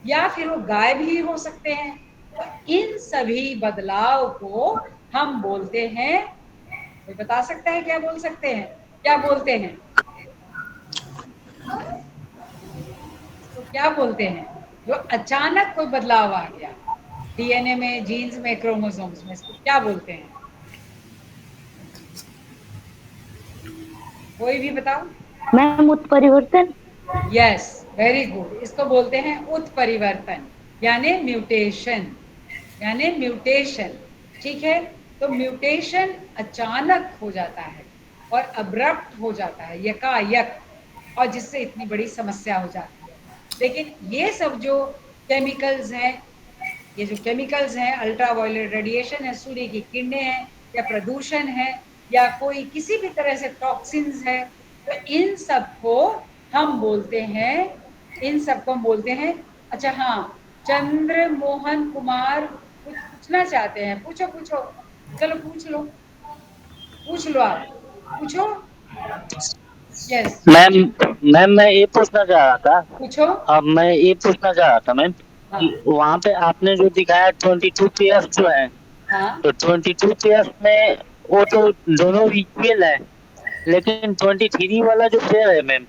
या फिर वो गायब ही हो सकते हैं। तो इन सभी बदलाव को हम बोलते हैं, कोई बता सकता है क्या बोल सकते हैं, क्या बोलते हैं, तो क्या बोलते हैं जो अचानक कोई बदलाव आ गया डीएनए में, जीन्स में, क्रोमोसोम्स में, इसको क्या बोलते हैं, कोई भी बताओ। मैम उत्परिवर्तन। यस, वेरी गुड, इसको बोलते हैं उत्परिवर्तन, यानी म्यूटेशन, यानी म्यूटेशन। ठीक है, तो म्यूटेशन अचानक हो जाता है और अब्रप्ट हो जाता है, यकायक, और जिससे इतनी बड़ी समस्या हो जाती है। लेकिन ये सब जो केमिकल्स हैं, ये जो केमिकल्स हैं, अल्ट्रावायलेट रेडिएशन है, सूर्य की किरणें हैं, या प्रदूषण है, या कोई किसी भी तरह से टॉक्सिन्स है, तो इन सबको हम बोलते हैं, इन सबको हम बोलते हैं। अच्छा हाँ, चंद्र मोहन कुमार कुछ पूछना चाहते हैं, पूछो पूछो, चलो पूछ लो आप, पूछो। यस, मैम मैम मैं ये पूछना चाह रहा था। पूछो। अब मैं ये पूछना चाह रहा था मैम हाँ कि वहाँ पे आपने जो दिखाया 22 पेयर्स जो है, हाँ, तो 22 पेयर्स में वो तो दोनों इक्वल है, लेकिन 23 वाला जो पेयर है मैम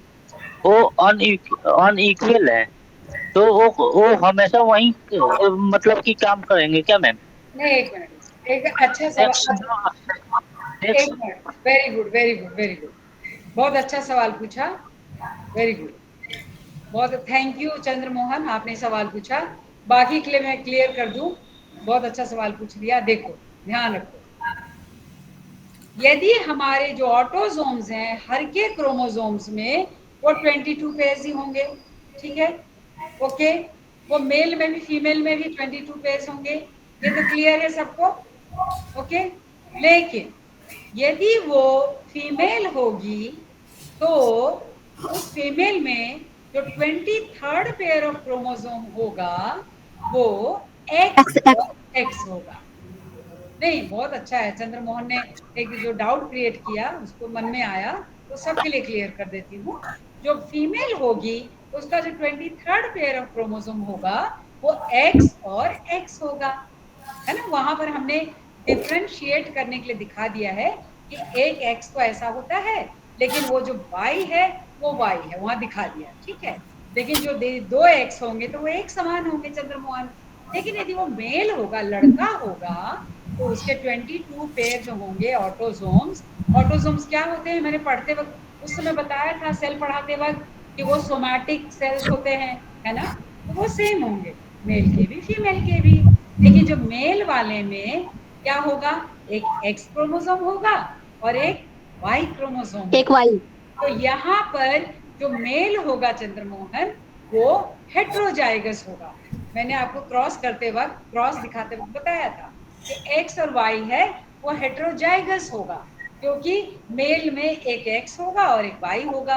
वो अनइक्वल है, तो वो हमेशा वही मतलब कि काम करेंगे क्या मैम? नहीं एक मिनट, एक अच्छा एक्स सवाल, एक्स एक minute, very good very good very good, बहुत अच्छा सवाल पूछा, वेरी गुड, बहुत थैंक यू चंद्रमोहन, आपने सवाल पूछा, बाकी के लिए मैं क्लियर कर दूं। बहुत अच्छा सवाल पूछ लिया। देखो, ध्यान रखो, यदि हमारे जो ऑटोजोम्स हैं हर के क्रोमोसोम्स में वो 22 पेयर्स ही होंगे, ठीक है, ओके, वो मेल में भी फीमेल में भी 22 पेयर्स होंगे, ये तो क्लियर है सबको, ओके। लेकिन यदि वो फीमेल होगी तो उस फीमेल में जो 23rd पेयर ऑफ क्रोमोसोम होगा वो एक्स और एक्स होगा। नहीं, बहुत अच्छा है, चंद्रमोहन ने एक जो डाउट क्रिएट किया उसको मन में आया, तो सबके लिए क्लियर कर देती हूँ। जो फीमेल होगी उसका जो 23rd पेयर ऑफ क्रोमोसोम होगा वो एक्स और एक्स होगा, है ना। वहां पर हमने डिफ्रेंशिएट करने के लिए दिखा दिया है कि एक एक्स तो ऐसा होता है, लेकिन वो जो वाई है वो वाई है, वहां दिखा दिया, ठीक है। लेकिन जो दो एक्स होंगे तो वो एक समान होंगे चंद्रमोहन। लेकिन यदि वो मेल होगा, लड़का होगा, तो उसके 22 पेयर जो होंगे ऑटोजोम्स, ऑटोजोम्स क्या होते हैं, मैंने पढ़ते वक्त उस समय बताया था, सेल पढ़ाते वक्त, कि वो सोमैटिक सेल्स होते हैं, है ना, तो वो सेम होंगे, मेल के भी फीमेल के भी। लेकिन जो मेल वाले में क्या होगा, एक एक्स क्रोमोसोम होगा और एक वाई क्रोमोसोम एक होगा। वाई। तो यहाँ पर जो मेल होगा चंद्रमोहन वो हेट्रोजाइगस होगा। मैंने आपको क्रॉस करते वक्त, क्रॉस दिखाते वक्त बताया था कि एक्स और वाई है वो हेट्रोजाइगस होगा, क्योंकि मेल में एक एक्स होगा और एक वाई होगा,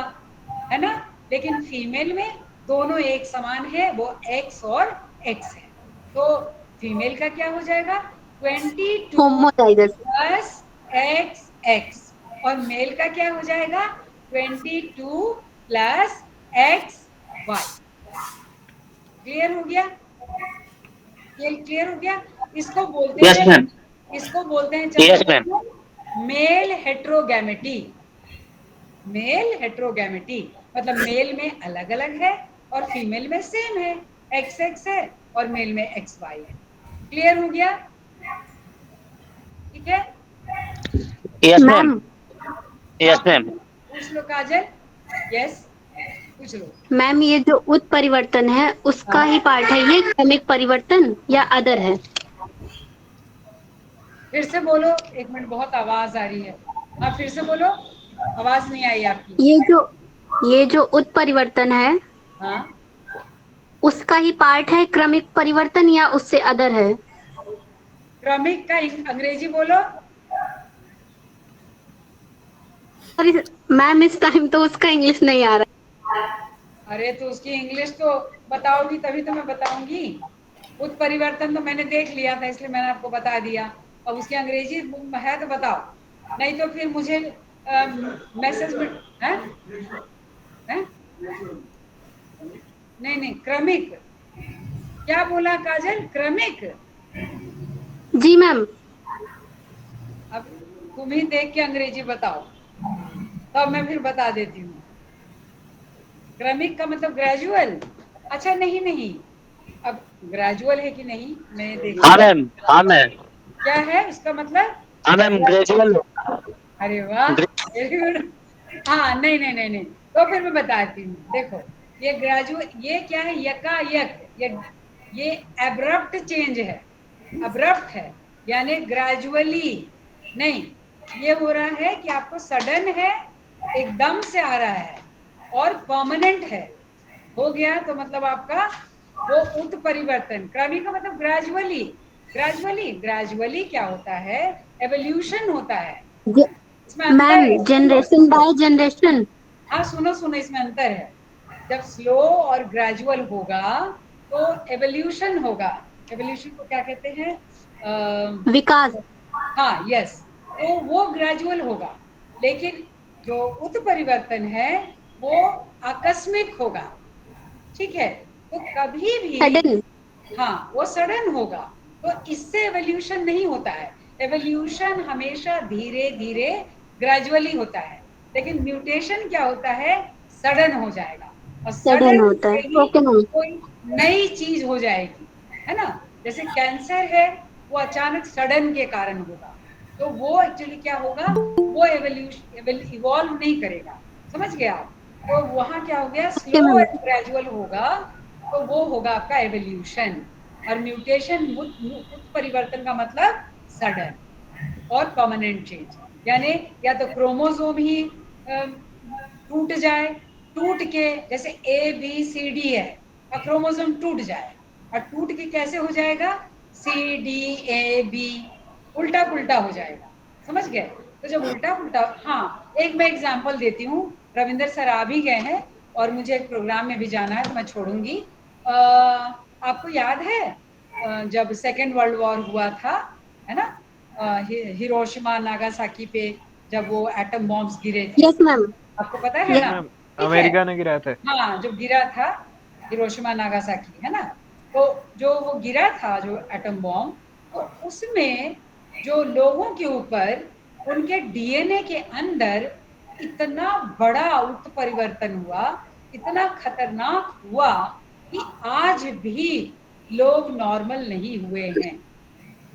है ना। लेकिन फीमेल में दोनों एक समान है, वो एक्स और एक्स है। तो फीमेल का क्या हो जाएगा, 22 होमोजाइगस। प्लस एक्स एक्स, और मेल का क्या हो जाएगा, 22 प्लस एक्स वाई। क्लियर हो गया, ये क्लियर हो गया। इसको बोलते यस हैं, मैम। इसको बोलते हैं yes ma'am. Chandramohan male heterogamety. Male heterogamety मतलब मेल में अलग अलग है और फीमेल में सेम है, एक्स एक्स है और मेल में एक्स वाई है। क्लियर हो गया, ठीक है। Yes ma'am. Ma'am yes ma'am. पूछ लो काजल। यस, पूछ लो। मैम ये जो उत्परिवर्तन है उसका ही पार्ट है ये क्रमिक परिवर्तन या अदर है? फिर से बोलो, एक मिनट, बहुत आवाज आ रही है। हाँ फिर से बोलो, आवाज नहीं आई आपकी। ये जो उत्परिवर्तन है हाँ, उसका ही पार्ट है क्रमिक परिवर्तन या उससे अदर है? क्रमिक का अंग्रेजी बोलो। सॉरी मैम, इस टाइम तो उसका इंग्लिश नहीं आ रहा। अरे तो उसकी इंग्लिश तो बताओगी तभी तो मैं बताऊंगी। उत्परिवर्तन तो मैंने देख लिया था, इसलिए मैंने आपको बता दिया। अब उसकी अंग्रेजी है तो बताओ, नहीं तो फिर मुझे मैसेज में है? हैं? नहीं नहीं, क्रमिक क्या बोला काजल? क्रमिक। जी मैम। अब तुम ही देख के अंग्रेजी बताओ, तब मैं फिर बता देती हूँ। क्रमिक का मतलब ग्रेजुअल। अच्छा नहीं नहीं, अब ग्रेजुअल है कि नहीं मैं देख। हाँ मैम, हाँ मैम, क्या है उसका मतलब? हाँ मैम, ग्रेजुअल। अरे वाह, वेरी गुड। हाँ नहीं नहीं नहीं नहीं, तो फिर मैं बताती हूँ। देखो, ये ग्रेजुएट, ये क्या है? यकायक, ये एब्रप्ट चेंज है, अब्रप्ट है, यानी ग्रेजुअली नहीं। ये हो रहा है कि आपको सडन है, एकदम से आ रहा है और परमानेंट है। हो गया तो मतलब आपका वो उत्परिवर्तन। क्रमिक का मतलब ग्रेजुअली। ग्रेजुअली क्या होता है? एवोल्यूशन होता है। इसमें अंतर मैम है, सुन लो जनरेशन बाय जनरेशन। हाँ सुनो सुनो, इसमें अंतर है। जब स्लो और ग्रेजुअल होगा तो एवोल्यूशन होगा। एवोल्यूशन को क्या कहते हैं? विकास। हाँ यस, तो वो ग्रेजुअल होगा। लेकिन जो उत्परिवर्तन है वो आकस्मिक होगा। ठीक है, तो कभी भी, सडन। हाँ वो सडन होगा। तो इससे एवोल्यूशन नहीं होता है। एवोल्यूशन हमेशा धीरे धीरे ग्रेजुअली होता है, लेकिन म्यूटेशन क्या होता है? सडन हो जाएगा। और सडन सडन होता है। से ही ओके मैम। कोई नई चीज हो जाएगी, है ना? जैसे कैंसर है, वो अचानक सडन के कारण होगा, तो वो एक्चुअली क्या होगा? वो एवोल्यूशन इवॉल्व नहीं करेगा। समझ गया आप? तो वहां क्या हो गया? Okay slow ma'am. And gradual होगा, तो वो होगा आपका एवोल्यूशन। और म्यूटेशन, उत्परिवर्तन का मतलब सडन और परमानेंट चेंज। यानी या तो क्रोमोसोम ही टूट जाए, टूट के जैसे ए बी सी डी है और क्रोमोसोम टूट जाए, और टूट के कैसे हो जाएगा? सी डी ए बी, उल्टा पुल्टा हो जाएगा। समझ गए? तो जब उल्टा पुल्टा, हाँ एक मैं एग्जांपल देती हूँ। रविंदर सर आ भी गए हैं और मुझे एक प्रोग्राम में भी जाना है, तो मैं छोड़ूंगी। आपको याद है जब सेकेंड वर्ल्ड वॉर हुआ था, है ना? हिरोशिमा नागासाकी पे जब वो एटम बॉम्ब्स गिरे थे, यस मैम। आपको पता है यस ना? मैम, ठीक है, अमेरिका ने गिराए थे। हाँ जो गिरा था हिरोशिमा नागासाकी, है ना? तो जो वो गिरा था जो एटम बॉम्ब, तो उसमें जो लोगों के ऊपर उनके डीएनए के अंदर इतना बड़ा उत्परिवर्तन हुआ, इतना खतरनाक हुआ कि आज भी लोग नॉर्मल नहीं हुए हैं।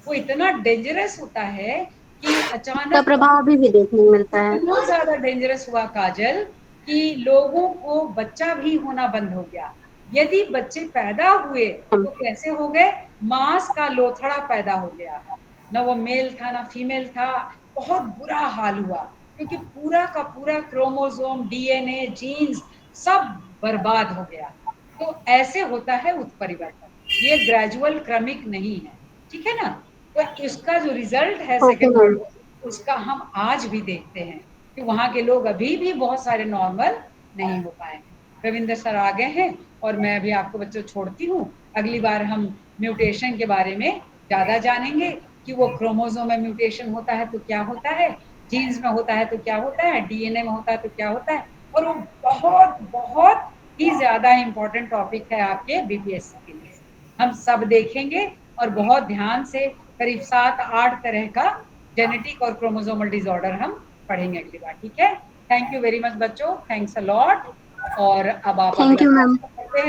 वो इतना डेंजरस होता है कि का अचानक, प्रभाव अभी भी देखने को मिलता है। इतना ज्यादा डेंजरस हुआ काजल कि लोगों को बच्चा भी होना बंद हो गया। यदि बच्चे पैदा हुए तो कैसे हो गए? मांस का लोथड़ा पैदा हो गया, ना वो मेल था ना फीमेल था। बहुत बुरा हाल हुआ, क्योंकि पूरा का पूरा क्रोमोसोम, डीएनए, जीन्स सब बर्बाद हो गया। तो ऐसे होता है उत्परिवर्तन, ये ग्रेजुअल क्रमिक नहीं है। ठीक है ना? तो इसका जो रिजल्ट है ओके सेकेंड मैम। वर्ल्ड, उसका हम आज भी देखते हैं कि वहां के लोग अभी भी बहुत सारे नॉर्मल नहीं हो पाए हैं। रविंद्र सर आ गए हैं और मैं अभी आपको बच्चों छोड़ती हूँ। अगली बार हम म्यूटेशन के बारे में ज्यादा जानेंगे कि वो क्रोमोसोम में म्यूटेशन होता है तो क्या होता है, जीन्स में होता है तो क्या होता है, डीएनए में होता है तो क्या होता है। और वो बहुत बहुत ही ज्यादा इंपॉर्टेंट टॉपिक है आपके बीपीएससी के लिए। हम सब देखेंगे और बहुत ध्यान से, करीब 7-8 तरह का जेनेटिक और क्रोमोसोमल डिसऑर्डर हम पढ़ेंगे अगली बार। ठीक है? थैंक यू वेरी मच बच्चों, थैंक्स अ लॉट। और अब आप थैंक अगला यू मैम। करते हैं।